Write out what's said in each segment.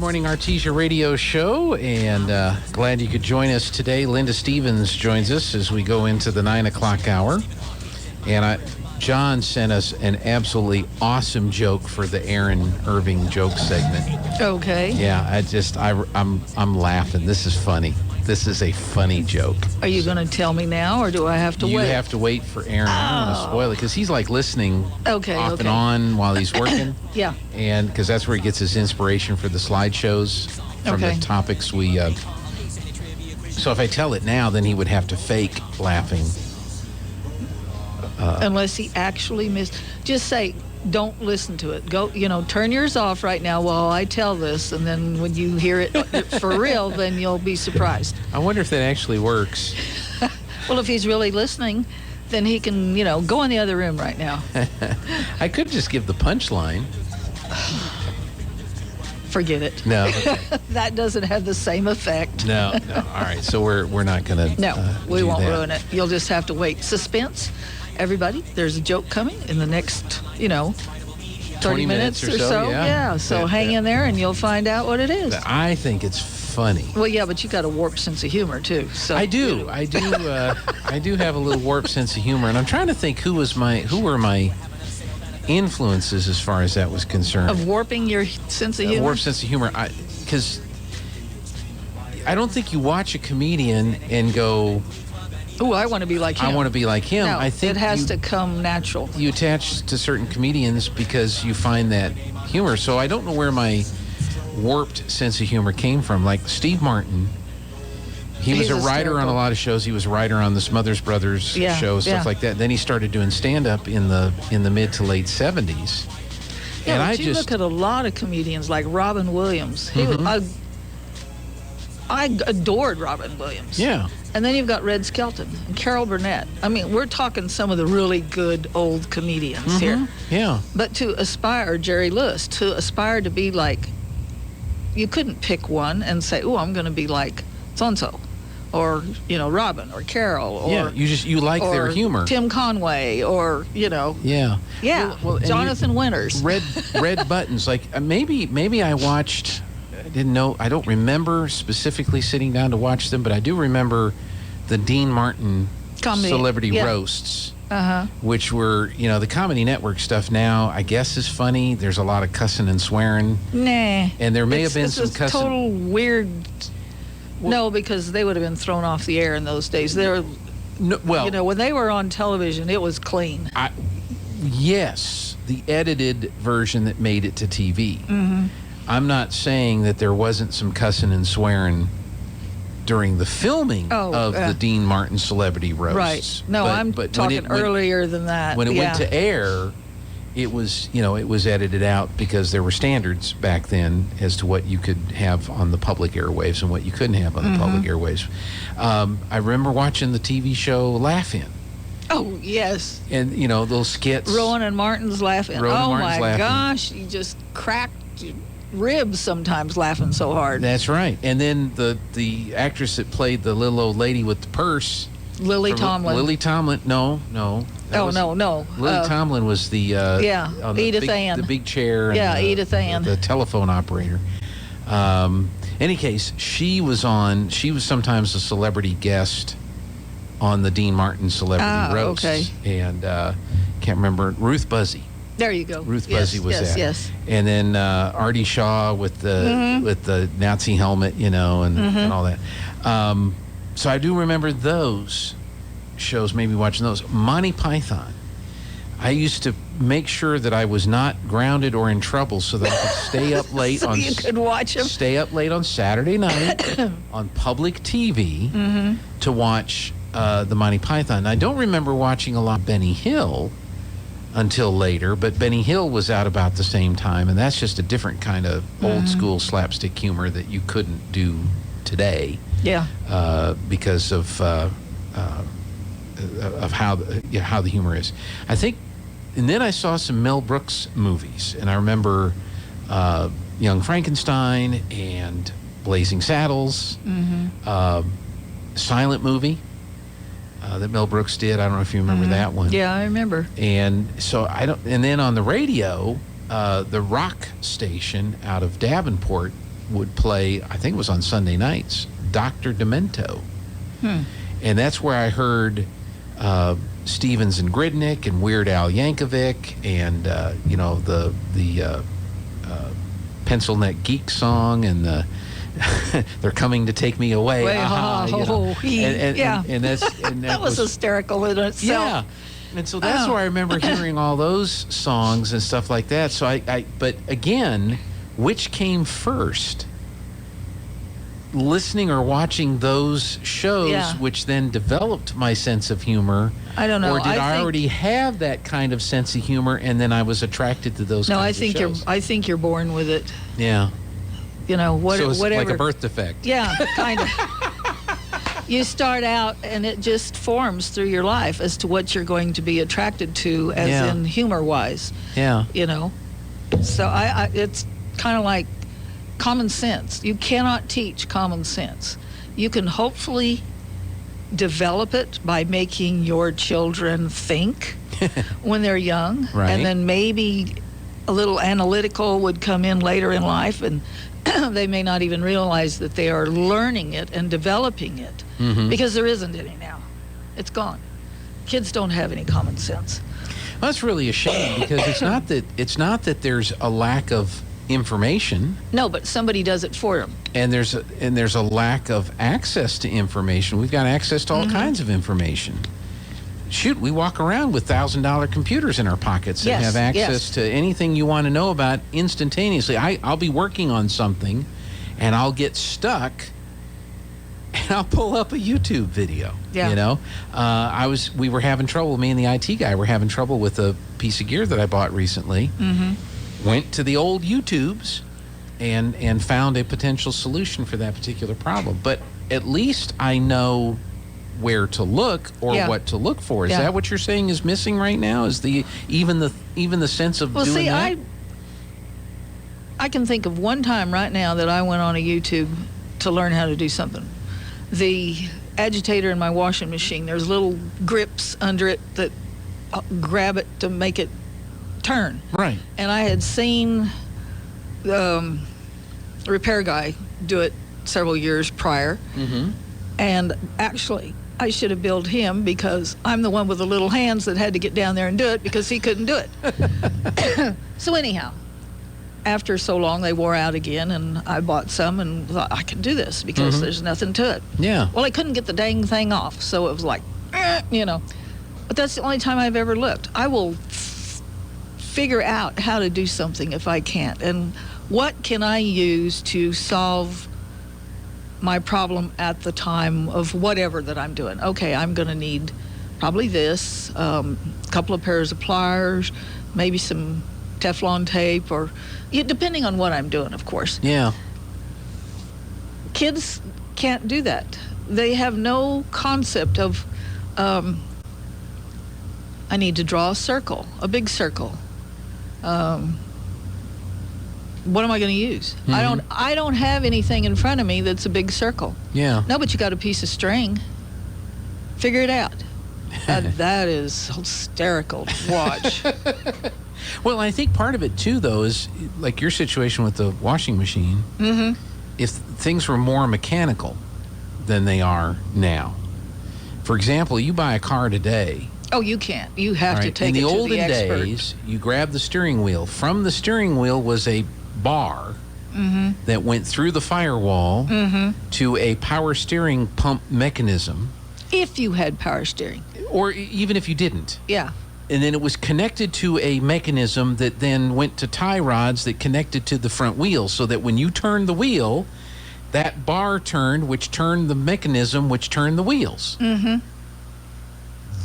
Morning Artesia radio show, and glad you could join us today. Linda Stevens joins us as we go into the 9 o'clock hour. And John sent us an absolutely awesome joke for the Aaron Irving joke segment. Okay. Yeah, I'm laughing. This is funny. This is a funny joke. Are you going to tell me now, or do I have to wait? You have to wait for Aaron. I don't want to spoil it because he's like listening off and on while he's working. Yeah. And because that's where he gets his inspiration for the slideshows from the topics we. So if I tell it now, then he would have to fake laughing. Unless he actually missed. Just say, don't listen to it. Go, turn yours off right now while I tell this, and then when you hear it for real, then you'll be surprised. I wonder if that actually works. Well, if he's really listening, then he can, go in the other room right now. I could just give the punchline. Forget it. No. Okay. That doesn't have the same effect. No. All right, so we're not going to. No, we won't ruin it. You'll just have to wait. Suspense. Everybody, there's a joke coming in the next, 30 minutes or so. Yeah. So hang in there and you'll find out what it is. I think it's funny. Well, yeah, but you got a warped sense of humor too. So I do. I do have a little warped sense of humor, and I'm trying to think who were my influences as far as that was concerned. Of warping your sense of humor. Warped sense of humor, because I don't think you watch a comedian and go, "Oh, I want to be like him." I want to be like him. No, I think it has to come natural. You attach to certain comedians because you find that humor. So I don't know where my warped sense of humor came from. Like Steve Martin, he was a writer on a lot of shows. He was a writer on the Smothers Brothers show, stuff like that. Then he started doing stand-up in the mid to late 70s. Yeah, and but you look at a lot of comedians like Robin Williams. I adored Robin Williams. Yeah. And then you've got Red Skelton and Carol Burnett. I mean, we're talking some of the really good old comedians here. Yeah. But to aspire, Jerry Lewis, to aspire to be like, you couldn't pick one and say, "Oh, I'm going to be like so-and-so," or Robin or Carol, or you like their humor. Tim Conway, or Yeah. Well, Jonathan Winters. Red Buttons. Like maybe I watched. I don't remember specifically sitting down to watch them, but I do remember the Dean Martin celebrity roasts, which were, the Comedy Network stuff now, I guess, is funny. There's a lot of cussing and swearing. Nah. And there may have been some cussing. Total weird. No, because they would have been thrown off the air in those days. When they were on television, it was clean. Yes, the edited version that made it to TV. Mm-hmm. I'm not saying that there wasn't some cussing and swearing during the filming of the Dean Martin celebrity roasts. Right. No, I'm talking earlier than that. When it went to air, it was, it was edited out because there were standards back then as to what you could have on the public airwaves and what you couldn't have on the public airwaves. I remember watching the TV show Laugh-In. Oh, yes. And, those skits. Rowan and Martin's Laugh-In. My gosh, you just cracked ribs sometimes laughing so hard. That's right. And then the actress that played the little old lady with the purse, Lily Tomlin. Lily Tomlin. No. No. Lily Tomlin was the Edith Ann, the big chair. And Edith Ann, the telephone operator. Any case, she was sometimes a celebrity guest on the Dean Martin celebrity roasts. Okay. And can't remember, Ruth Buzzy. There you go. Ruth Buzzy was there. Yes. And then Artie Shaw with the Nazi helmet, and all that. So I do remember those shows, maybe watching those. Monty Python. I used to make sure that I was not grounded or in trouble so that I could stay up late so you could watch them. Stay up late on Saturday night on public TV to watch the Monty Python. I don't remember watching a lot of Benny Hill until later, but Benny Hill was out about the same time, and that's just a different kind of old school slapstick humor that you couldn't do today. Yeah. Because of how the humor is. I think, and then I saw some Mel Brooks movies, and I remember Young Frankenstein and Blazing Saddles, silent movie that Mel Brooks did. I don't know if you remember that one. Yeah, I remember. And so and then on the radio, the rock station out of Davenport would play, I think it was on Sunday nights, Dr. Demento. And that's where I heard Stevens and Gridnick and Weird Al Yankovic and, the Pencil Neck Geek song and the They're Coming to Take Me Away. And that was hysterical in itself. Yeah. And so that's where I remember hearing all those songs and stuff like that. So but again, which came first? Listening or watching those shows, which then developed my sense of humor? I don't know. Or did I already have that kind of sense of humor, and then I was attracted to those kinds of shows? I think you're born with it. Yeah. So it's like a birth defect. Yeah, kind of. You start out, and it just forms through your life as to what you're going to be attracted to, as in humor-wise. Yeah. So it's kind of like common sense. You cannot teach common sense. You can hopefully develop it by making your children think when they're young. Right. And then maybe a little analytical would come in later in life, and they may not even realize that they are learning it and developing it, because there isn't any now. It's gone. Kids don't have any common sense. Well, that's really a shame, because it's not that there's a lack of information. No, but somebody does it for them. And there's a lack of access to information. We've got access to all kinds of information. Shoot, we walk around with $1,000 computers in our pockets that have access to anything you want to know about instantaneously. I'll be working on something, and I'll get stuck, and I'll pull up a YouTube video. Yeah. We were having trouble. Me and the IT guy were having trouble with a piece of gear that I bought recently. Went to the old YouTubes and found a potential solution for that particular problem. But at least I know where to look or what to look for. Is that what you're saying is missing right now? Is even the sense of doing that? I can think of one time right now that I went on a YouTube to learn how to do something. The agitator in my washing machine, there's little grips under it that grab it to make it turn. Right. And I had seen the repair guy do it several years prior. And actually, I should have billed him, because I'm the one with the little hands that had to get down there and do it, because he couldn't do it. So anyhow, after so long, they wore out again, and I bought some and thought, I can do this, because there's nothing to it. Yeah. Well, I couldn't get the dang thing off, so it was like, But that's the only time I've ever looked. I will figure out how to do something if I can't. And what can I use to solve my problem at the time of whatever that I'm doing? Okay, I'm going to need probably this, a couple of pairs of pliers, maybe some Teflon tape, or depending on what I'm doing, of course. Yeah. Kids can't do that. They have no concept of, I need to draw a circle, a big circle. What am I going to use? I don't have anything in front of me that's a big circle. Yeah. No, but you got a piece of string. Figure it out. That is hysterical to watch. Well, I think part of it too, though, is like your situation with the washing machine. If things were more mechanical than they are now. For example, you buy a car today. Oh, you can't. You have to take it to the expert. In the olden days, you grab the steering wheel. From the steering wheel was a bar that went through the firewall to a power steering pump mechanism. If you had power steering. Or even if you didn't. Yeah. And then it was connected to a mechanism that then went to tie rods that connected to the front wheel, so that when you turned the wheel, that bar turned, which turned the mechanism, which turned the wheels.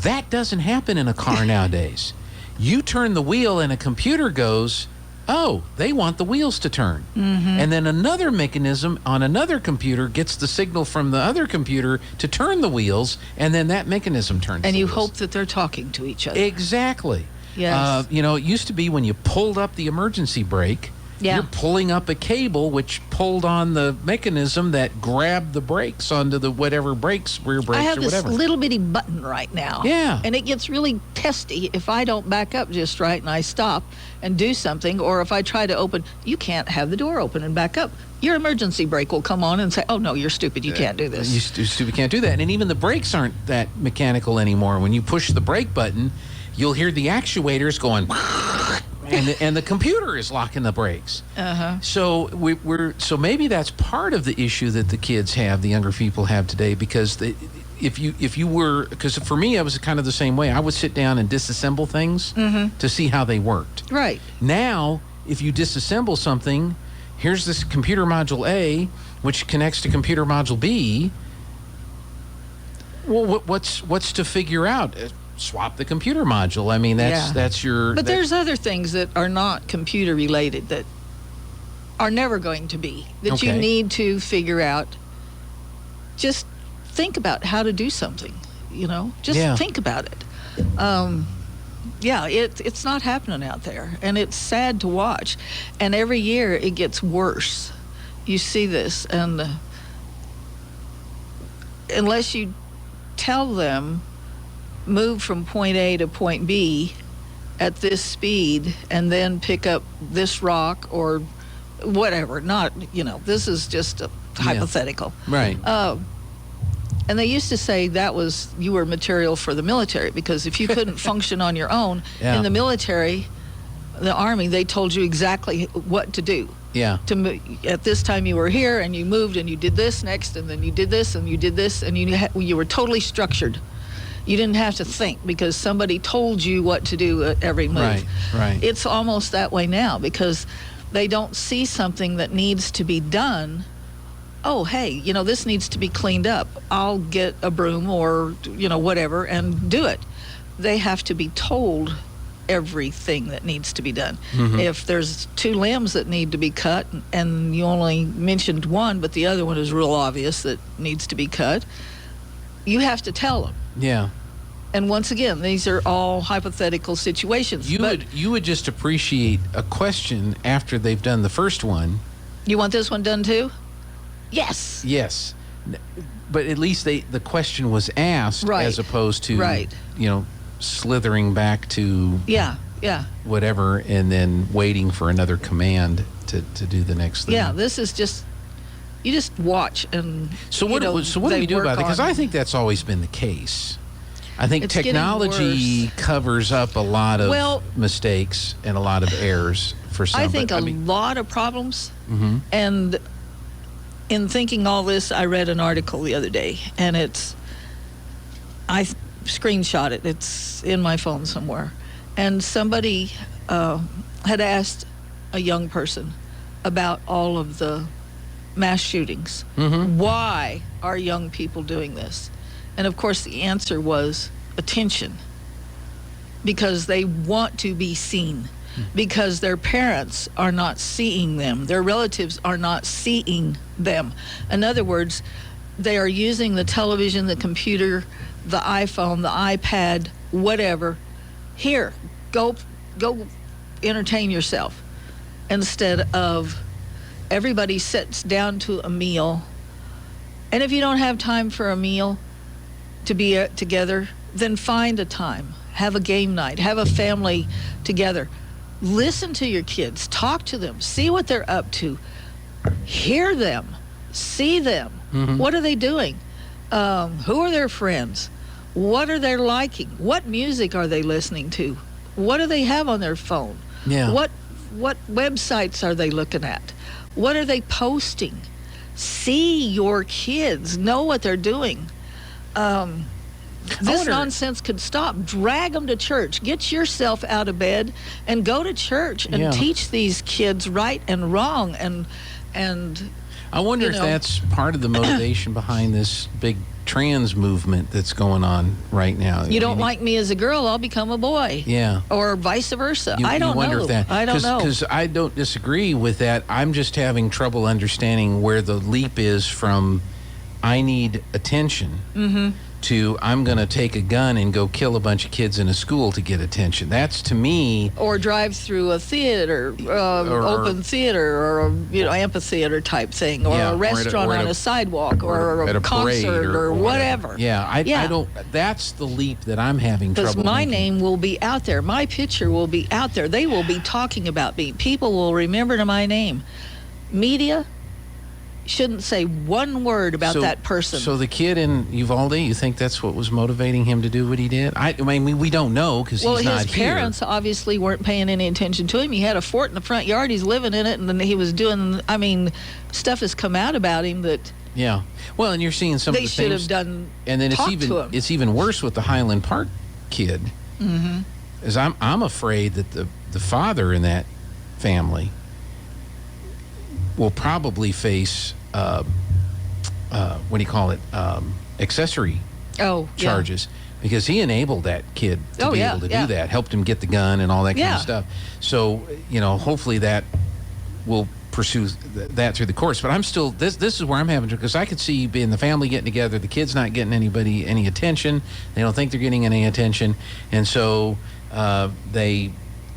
That doesn't happen in a car nowadays. You turn the wheel and a computer goes, oh, they want the wheels to turn. And then another mechanism on another computer gets the signal from the other computer to turn the wheels, and then that mechanism turns and the you wheels. hope that they're talking to each other. Exactly. Yes. It used to be when you pulled up the emergency brake, you're pulling up a cable which pulled on the mechanism that grabbed the brakes onto the whatever brakes, rear brakes, I have or this whatever. little bitty button right now. Yeah. And it gets really testy if I don't back up just right and I stop and do something, or if I try to open. You can't have the door open and back up. your emergency brake will come on and say, oh, no, you're stupid. You can't do this. You stupid can't do that. And even the brakes aren't that mechanical anymore. When you push the brake button, you'll hear the actuators going, and the computer is locking the brakes. So so maybe that's part of the issue that the kids have, the younger people have today, because because for me, I was kind of the same way. I would sit down and disassemble things to see how they worked. Right. Now, if you disassemble something, here's this computer module A, which connects to computer module B. Well, what's to figure out? Swap the computer module. I mean, that's your... But there's other things that are not computer related that are never going to be, that you need to figure out. Just think about how to do something, Just think about it. It's not happening out there, and it's sad to watch. And every year it gets worse. You see this, and unless you tell them, move from point A to point B at this speed, and then pick up this rock or whatever. This is just a hypothetical. Right. And they used to say you were material for the military, because if you couldn't function on your own in the military, the Army, they told you exactly what to do. Yeah. At this time you were here, and you moved, and you did this next, and then you did this, and you did this, and you were totally structured. You didn't have to think, because somebody told you what to do at every move. Right. It's almost that way now, because they don't see something that needs to be done. Oh, hey, this needs to be cleaned up. I'll get a broom or, whatever, and do it. They have to be told everything that needs to be done. If there's 2 limbs that need to be cut, and you only mentioned one, but the other one is real obvious that needs to be cut, you have to tell them. Yeah. And once again, these are all hypothetical situations. You would just appreciate a question after they've done the first one. You want this one done too? Yes. But at least the question was asked, as opposed to slithering back to whatever, and then waiting for another command to do the next thing. Yeah, this is just, you just watch and so what do we do about it? Because I think that's always been the case. I think technology covers up a lot of mistakes and a lot of errors for some. I think a lot of problems. And in thinking all this, I read an article the other day, and I screenshot it. It's in my phone somewhere. And somebody had asked a young person about all of the mass shootings. Why are young people doing this? And of course the answer was attention, because they want to be seen, because their parents are not seeing them, their relatives are not seeing them. In other words, they are using the television, the computer, the iPhone, the iPad, whatever. Here, go entertain yourself, instead of everybody sits down to a meal. And if you don't have time for a meal to be together, then find a time. Have a game night. Have a family together. Listen to your kids. Talk to them. See what they're up to. Hear them. See them. What are they doing? Who are their friends? What are they liking? What music are they listening to? What do they have on their phone? Yeah. What websites are they looking at? What are they posting? See your kids. Know what they're doing. This nonsense could stop. Drag them to church. Get yourself out of bed and go to church and teach these kids right and wrong. And I wonder if that's part of the motivation behind this big trans movement that's going on right now. You don't like me as a girl, I'll become a boy. Yeah. Or vice versa. I don't know. I don't know. Because I don't disagree with that. I'm just having trouble understanding where the leap is from I need attention to I'm going to take a gun and go kill a bunch of kids in a school to get attention. That's, to me... Or drive through a theater, open theater, or a, amphitheater type thing, or a restaurant on a sidewalk, or a concert, or whatever. Yeah, I don't... That's the leap that I'm having trouble Because my making. name will be out there. My picture will be out there. They will be talking about me. People will remember my name. Media shouldn't say one word about that person. So the kid in Uvalde, you think that's what was motivating him to do what he did? I mean, we don't know because he's not here. Well, his parents obviously weren't paying any attention to him. He had a fort in the front yard. He's living in it, and then he was doing. I mean, stuff has come out about him that. Yeah. Well, and you're seeing some of the things. They should have done. And then it's even worse with the Highland Park kid. Mm-hmm. Is I'm afraid that the father in that family will probably face what do you call it, accessory charges, because he enabled that kid to be able to do that, helped him get the gun and all that kind of stuff. So hopefully that will pursue that through the courts. But I'm still this is where I'm having to, because I could see being the family getting together, the kids not getting any attention. They don't think they're getting any attention, and so they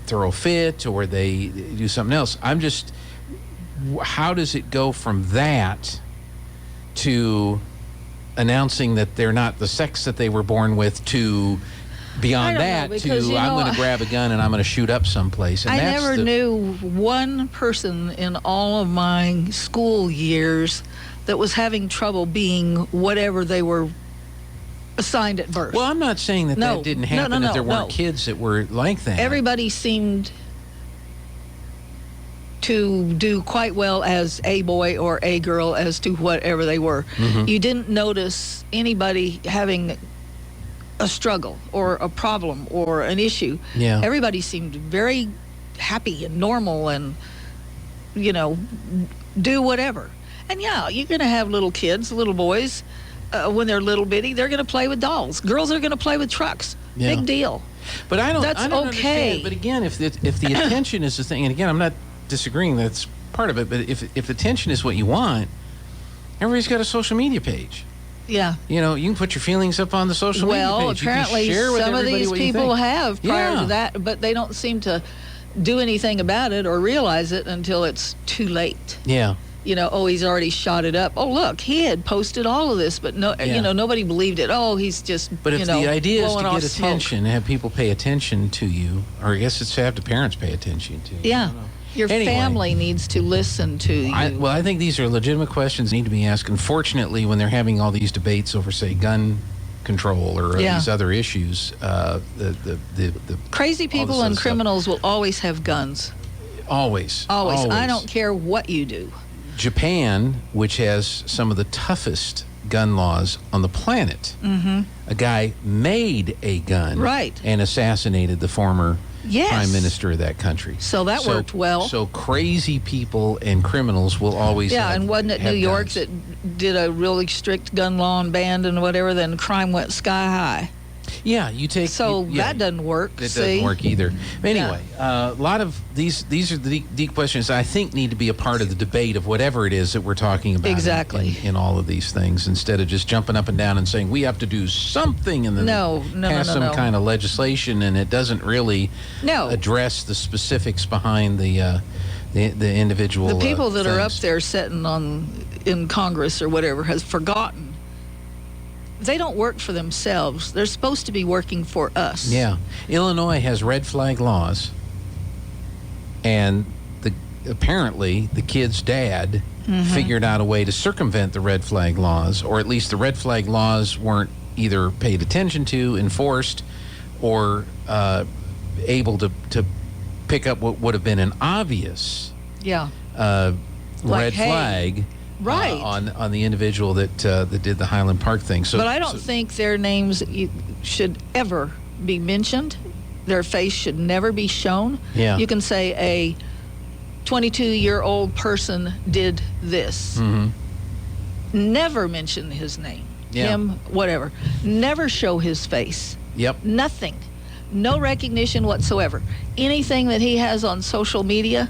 throw a fit or they do something else. I'm just, how does it go from that to announcing that they're not the sex that they were born with, to beyond that, to I'm going to grab a gun and I'm going to shoot up someplace? And I never knew one person in all of my school years that was having trouble being whatever they were assigned at birth. Well, I'm not saying that that didn't happen, that there weren't kids that were like that. Everybody seemed to do quite well as a boy or a girl as to whatever they were. Mm-hmm. You didn't notice anybody having a struggle or a problem or an issue. Yeah. Everybody seemed very happy and normal and, do whatever. And you're going to have little kids, little boys, when they're little bitty, they're going to play with dolls. Girls are going to play with trucks. Yeah. Big deal. But I don't okay. understand. But again, if the attention is the thing, and again, I'm not disagreeing, that's part of it, but if attention is what you want, everybody's got a social media page. Yeah. You can put your feelings up on the social media page. Well, apparently some of these people have prior to that, but they don't seem to do anything about it or realize it until it's too late. Yeah. He's already shot it up. Oh, look, he had posted all of this, but nobody believed it. Oh, he's just, But if the idea is to get attention, smoke. have people pay attention to you, or I guess it's to have the parents pay attention to you. Yeah. Your family needs to listen to you. I think these are legitimate questions that need to be asked. Unfortunately, when they're having all these debates over, say, gun control or these other issues, the crazy people and criminals will always have guns. Always. I don't care what you do. Japan, which has some of the toughest gun laws on the planet, a guy made a gun and assassinated the former prime minister of that country. So that worked well. So crazy people and criminals will always and wasn't it New York that did a really strict gun law and banned and whatever, then crime went sky high. Yeah, you take... So that doesn't work. It doesn't work either. Anyway, a lot of these are the deep questions I think need to be a part of the debate of whatever it is that we're talking about. Exactly. In all of these things, instead of just jumping up and down and saying we have to do something and then pass some kind of legislation, and it doesn't really address the specifics behind the individual. The people that things. are up there sitting in Congress or whatever has forgotten. They don't work for themselves. They're supposed to be working for us. Yeah. Illinois has red flag laws, and apparently the kid's dad figured out a way to circumvent the red flag laws, or at least the red flag laws weren't either paid attention to, enforced, or able to pick up what would have been an obvious red flag. Right. On the individual that did the Highland Park thing. But I don't think their names should ever be mentioned. Their face should never be shown. Yeah. You can say a 22-year-old person did this. Mm-hmm. Never mention his name. Yeah. Him, whatever. Never show his face. Yep. Nothing. No recognition whatsoever. Anything that he has on social media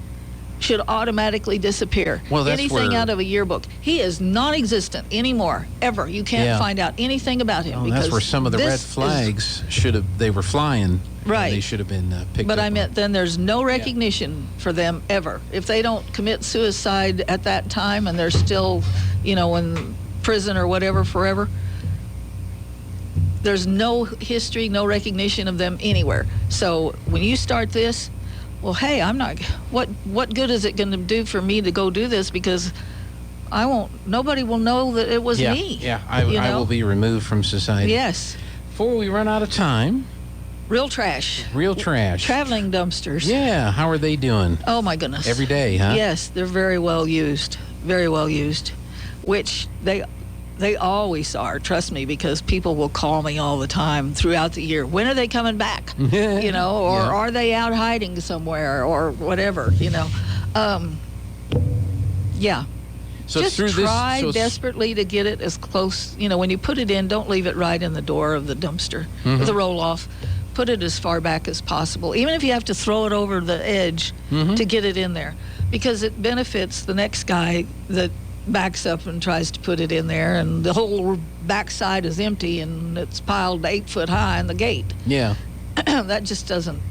should automatically disappear. Well, anything out of a yearbook. He is non-existent anymore, ever. You can't find out anything about him. Because that's where some of the red flags they were flying. Right. They should have been picked up. But I meant then there's no recognition for them ever. If they don't commit suicide at that time and they're still, in prison or whatever forever, there's no history, no recognition of them anywhere. So when you start this, well, hey, I'm not. What good is it going to do for me to go do this? Because Nobody will know that it was me. Yeah, I will be removed from society. Yes. Before we run out of time, Real trash. Traveling dumpsters. Yeah, how are they doing? Oh, my goodness. Every day, huh? Yes, they're very well used. Very well used. Which they always are, trust me, because people will call me all the time throughout the year. When are they coming back? Or are they out hiding somewhere or whatever, Yeah. So just try desperately to get it as close. When you put it in, don't leave it right in the door of the dumpster with a roll-off. Put it as far back as possible, even if you have to throw it over the edge to get it in there, because it benefits the next guy that backs up and tries to put it in there, and the whole backside is empty and it's piled 8 foot high in the gate. Yeah. That doesn't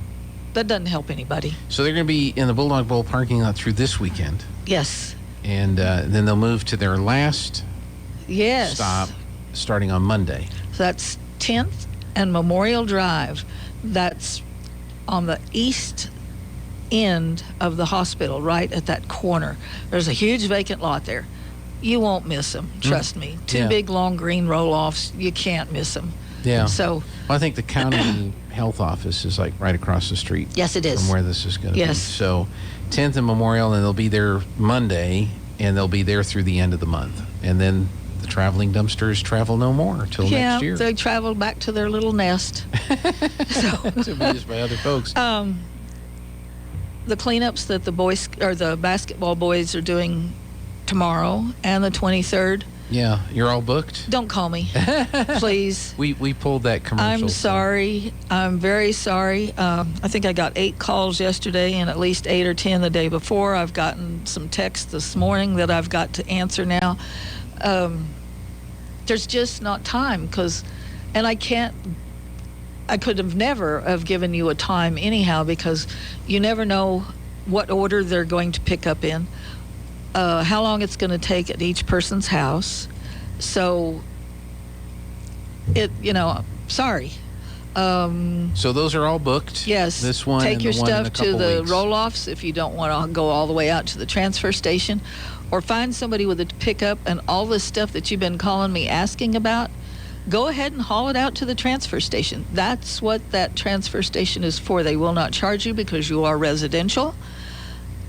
help anybody. So they're going to be in the Bulldog Bowl parking lot through this weekend. Yes. And then they'll move to their last Yes. stop starting on Monday. So that's 10th and Memorial Drive. That's on the east end of the hospital, right at that corner. There's a huge vacant lot there. You won't miss them, trust me. Two big, long green roll-offs. You can't miss them. Yeah. So I think the county health office is like right across the street. Yes, it is. From where this is going to be. Yes. So 10th and Memorial, and they'll be there Monday, and they'll be there through the end of the month. And then the traveling dumpsters travel no more till next year. Yeah, they travel back to their little nest. To be used by other folks. The cleanups that the basketball boys are doing tomorrow and the 23rd. Yeah, you're all booked? Don't call me, please. We pulled that commercial. I'm sorry. I'm very sorry. I think I got 8 calls yesterday and at least 8 or 10 the day before. I've gotten some texts this morning that I've got to answer now. There's just not time and I could have never have given you a time anyhow, because you never know what order they're going to pick up in, how long it's going to take at each person's house. So sorry. So those are all booked? Yes. This one Take and your the one in a stuff to couple the weeks. roll-offs if you don't want to go all the way out to the transfer station, or find somebody with a pickup, and all this stuff that you've been calling me asking about, go ahead and haul it out to the transfer station. That's what that transfer station is for. They will not charge you because you are residential.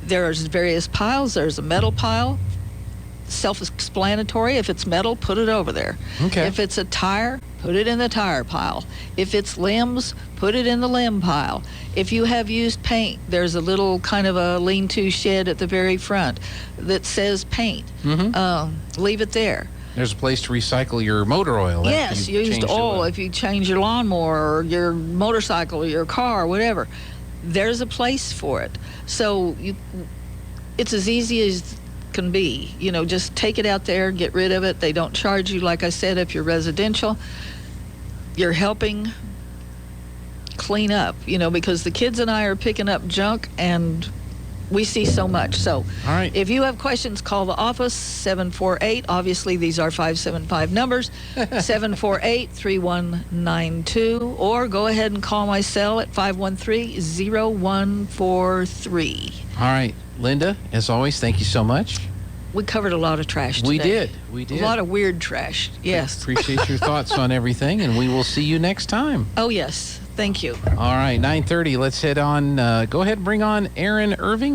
There's various piles. There's a metal pile. Self-explanatory. If it's metal, put it over there. Okay. If it's a tire, put it in the tire pile. If it's limbs, put it in the limb pile. If you have used paint, there's a little kind of a lean-to shed at the very front that says paint. Leave it there. There's a place to recycle your motor oil. Yes, used oil. If you change your lawnmower or your motorcycle or your car, whatever, there's a place for it. So it's as easy as can be. Just take it out there, get rid of it. They don't charge you, like I said, if you're residential. You're helping clean up, because the kids and I are picking up junk, and we see so much. So all right. If you have questions, call the office, 748. Obviously, these are 575 numbers, 748-3192. Or go ahead and call my cell at 513-0143. All right. Linda, as always, thank you so much. We covered a lot of trash today. We did. A lot of weird trash, yes. Appreciate your thoughts on everything, and we will see you next time. Oh, yes. Thank you. All right, 9:30. Let's head on. Go ahead and bring on Aaron Irving.